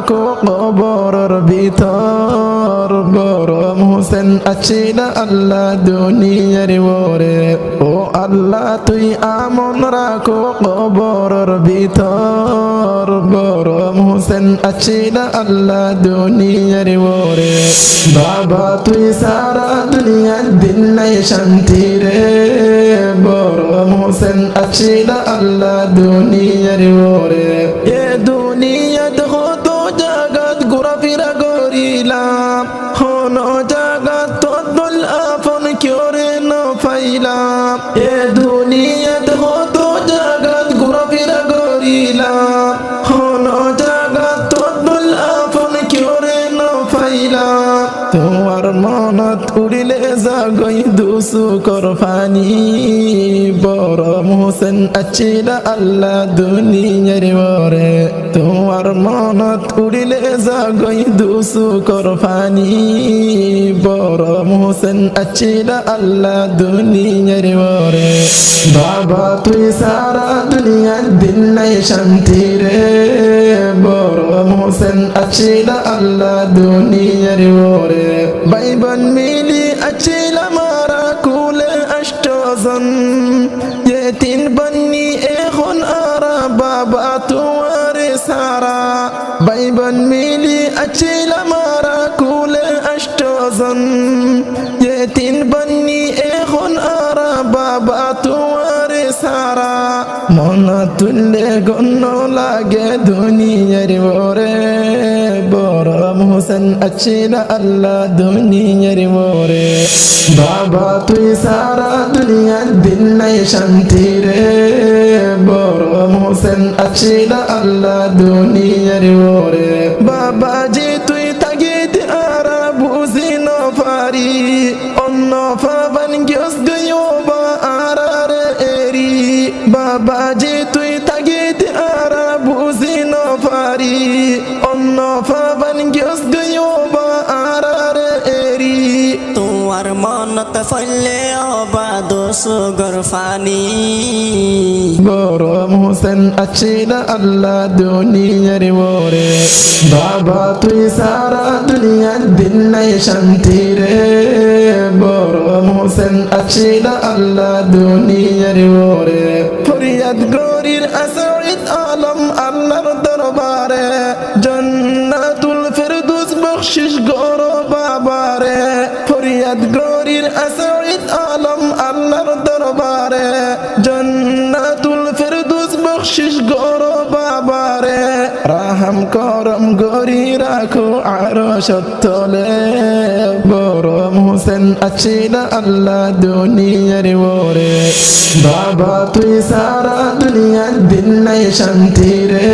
রাখো কবরের ভিতর গরম হোসেন আছিল আল্লাহ দুনিয়ার ওরে ও আল্লাহ তুই আমন রাখো কবরের ভিতর গরম হোসেন আছিল আল্লাহ দুনিয়ার ওরে বাবা তুই সারা দুনিয়ার দিন নাই শান্তি রে গরম হোসেন আছিল আল্লাহ দুনিয়ার ওরে এ দুনিয়াত কত জাগাত ঘোরাফেরা করিলাম হন জাগাত তদ্বল আপন কিরে ন পাইলাম এ দুনিয়াত কত জাগাত ঘোরাফেরা করিলাম হন জাগাত তদ্বল আপন কিরে ন পাইলাম তোমার মনত উড়িলে জাগই দুসুকর ফানি গরম হোসেন আছিল আল্লাহ দুনিয়ার ওরে তোমার মনত উড়িলে জাগই দুসুকর ফানি গরম হোসেন আছিল আল্লাহ দুনিয়ার ওরে বাবা তুই সারা দুনিয়ার দিন নাই শান্তি রে গরম হোসেন আছিল আল্লাহ দুনিয়ার ওরে ভাই বোন মিলি আছিল মারা কুলে অষ্টজন তিন বন্নি এখন আরা বাবা তোমার সারা ভাই বোন মিলি আছিল মারা কুলে অষ্টজন তিন বন্নি এখন আরা বাবা তোমার সারা মন তুললে গণ্য লাগে দুনিয়ার ওরে গরম হোসেন আছিল আল্লাহ দুনিয়ার ওরে বাবা তুই সারা দুনিয়ার দিন নাই শান্তি রে গরম হোসেন আছিল আল্লাহ দুনিয়ার ওরে বাবা যে তুই তাগিদ আরা বুঝি ন পারি অন্য পাবান গিয়স গয়ো বা আরার এরি বাবা যে তুই তাগিদ আরা বুঝি ন পারি অন্য পাবান গিয়স গয়ো বা আরার এরি তোমার মনত ফলে অবাদ সুগর ফানি গরম হোসেন আছিল আল্লাহ দুনিয়ার ওরে বাবা তুই সারা দুনিয়ার দিন নাই শান্তি রে গরম হোসেন আছিল আল্লাহ দুনিয়ার ওরে ফরিয়াদ গরির আসাইদ আলম আল্লাহর দরবারে জান্নাতুল ফেরদৌস বখশিশ গর বাবারে ফরিয়াদ গরির আসাইদ আলম আল্লাহর দরবারে জান্নাতুল ফেরদৌস বখশিশ গর বাবারে রাহম করম গরি রাখো আরশত তলে গরম হোসেন আছিল আল্লাহ দুনিয়ার ওরে বাবা তুই সারা দুনিয়ার দিন নাই শান্তি রে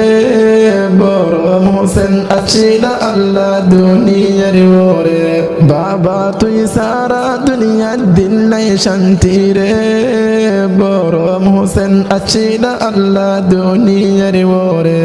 গরম হোসেন আছিল আল্লাহ দুনিয়ার ওরে বাবা তুই সারা দুনিয়ার দিন নাই শান্তি রে গরম হোসেন আছিল আল্লাহ দুনিয়ার ওরে